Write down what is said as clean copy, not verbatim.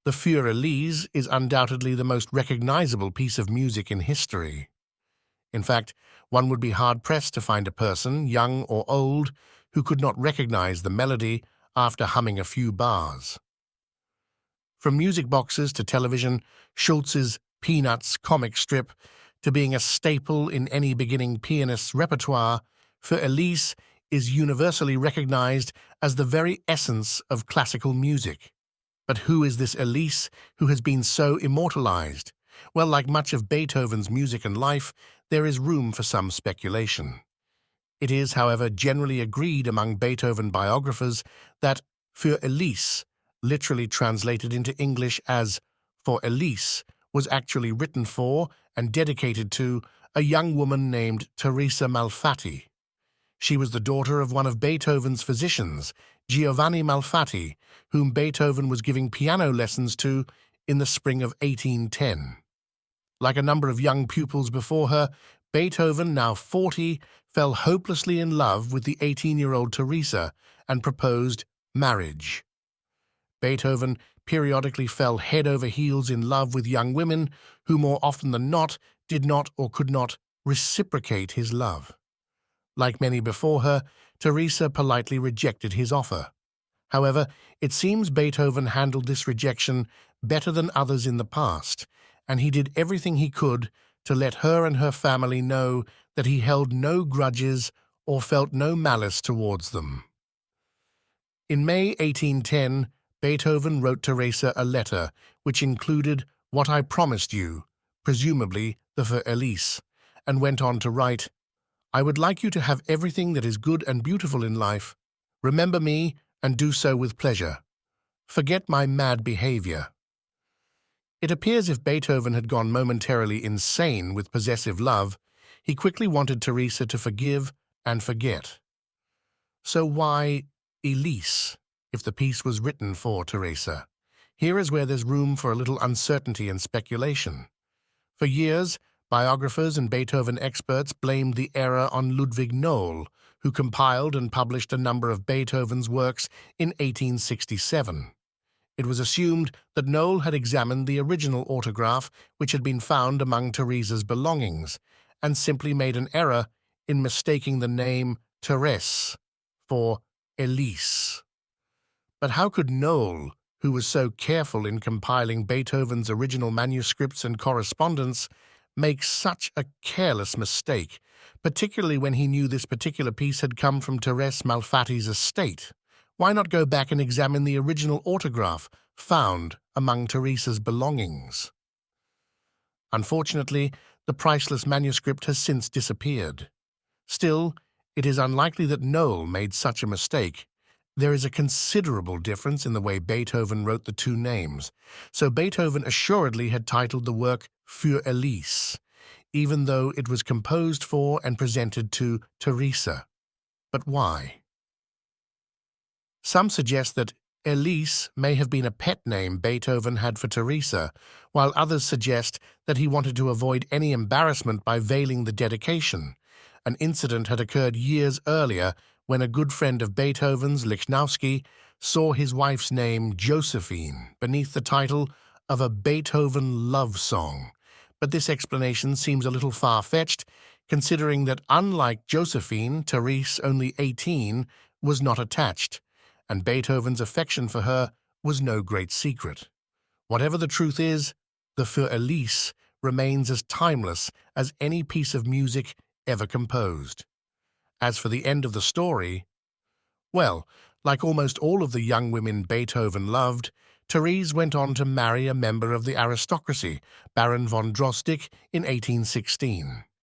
The Für Elise is undoubtedly the most recognizable piece of music in history. In fact, one would be hard-pressed to find a person, young or old, who could not recognize the melody after humming a few bars. From music boxes to television, Schulz's Peanuts comic strip, to being a staple in any beginning pianist's repertoire, Für Elise is universally recognized as the very essence of classical music. But who is this Elise who has been so immortalized? Well, like much of Beethoven's music and life, there is room for some speculation. It is, however, generally agreed among Beethoven biographers that Für Elise, literally translated into English as For Elise, was actually written for and dedicated to a young woman named Teresa Malfatti. She was the daughter of one of Beethoven's physicians, Giovanni Malfatti, whom Beethoven was giving piano lessons to in the spring of 1810. Like a number of young pupils before her, Beethoven, now 40, fell hopelessly in love with the 18-year-old Teresa and proposed marriage. Beethoven periodically fell head over heels in love with young women who, more often than not, did not or could not reciprocate his love. Like many before her, Teresa politely rejected his offer. However, it seems Beethoven handled this rejection better than others in the past, and he did everything he could to let her and her family know that he held no grudges or felt no malice towards them. In May 1810, Beethoven wrote Teresa a letter which included "What I promised you," presumably the Für Elise, and went on to write, "I would like you to have everything that is good and beautiful in life. Remember me and do so with pleasure. Forget my mad behavior." It appears if Beethoven had gone momentarily insane with possessive love, he quickly wanted Teresa to forgive and forget. So why Elise, if the piece was written for Teresa? Here is where there's room for a little uncertainty and speculation. For years, biographers and Beethoven experts blamed the error on Ludwig Nohl, who compiled and published a number of Beethoven's works in 1867. It was assumed that Nohl had examined the original autograph which had been found among Teresa's belongings, and simply made an error in mistaking the name Therese for Elise. But how could Nohl, who was so careful in compiling Beethoven's original manuscripts and correspondence, make such a careless mistake, particularly when he knew this particular piece had come from Therese Malfatti's estate? Why not go back and examine the original autograph found among Teresa's belongings? Unfortunately, the priceless manuscript has since disappeared. Still, it is unlikely that Nohl made such a mistake. There is a considerable difference in the way Beethoven wrote the two names, so Beethoven assuredly had titled the work Für Elise, even though it was composed for and presented to Teresa. But why? Some suggest that Elise may have been a pet name Beethoven had for Teresa, while others suggest that he wanted to avoid any embarrassment by veiling the dedication. An incident had occurred years earlier when a good friend of Beethoven's, Lichnowsky, saw his wife's name, Josephine, beneath the title of a Beethoven love song. But this explanation seems a little far-fetched, considering that unlike Josephine, Therese, only 18, was not attached, and Beethoven's affection for her was no great secret. Whatever the truth is, the Für Elise remains as timeless as any piece of music ever composed. As for the end of the story, well, like almost all of the young women Beethoven loved, Therese went on to marry a member of the aristocracy, Baron von Drostick, in 1816.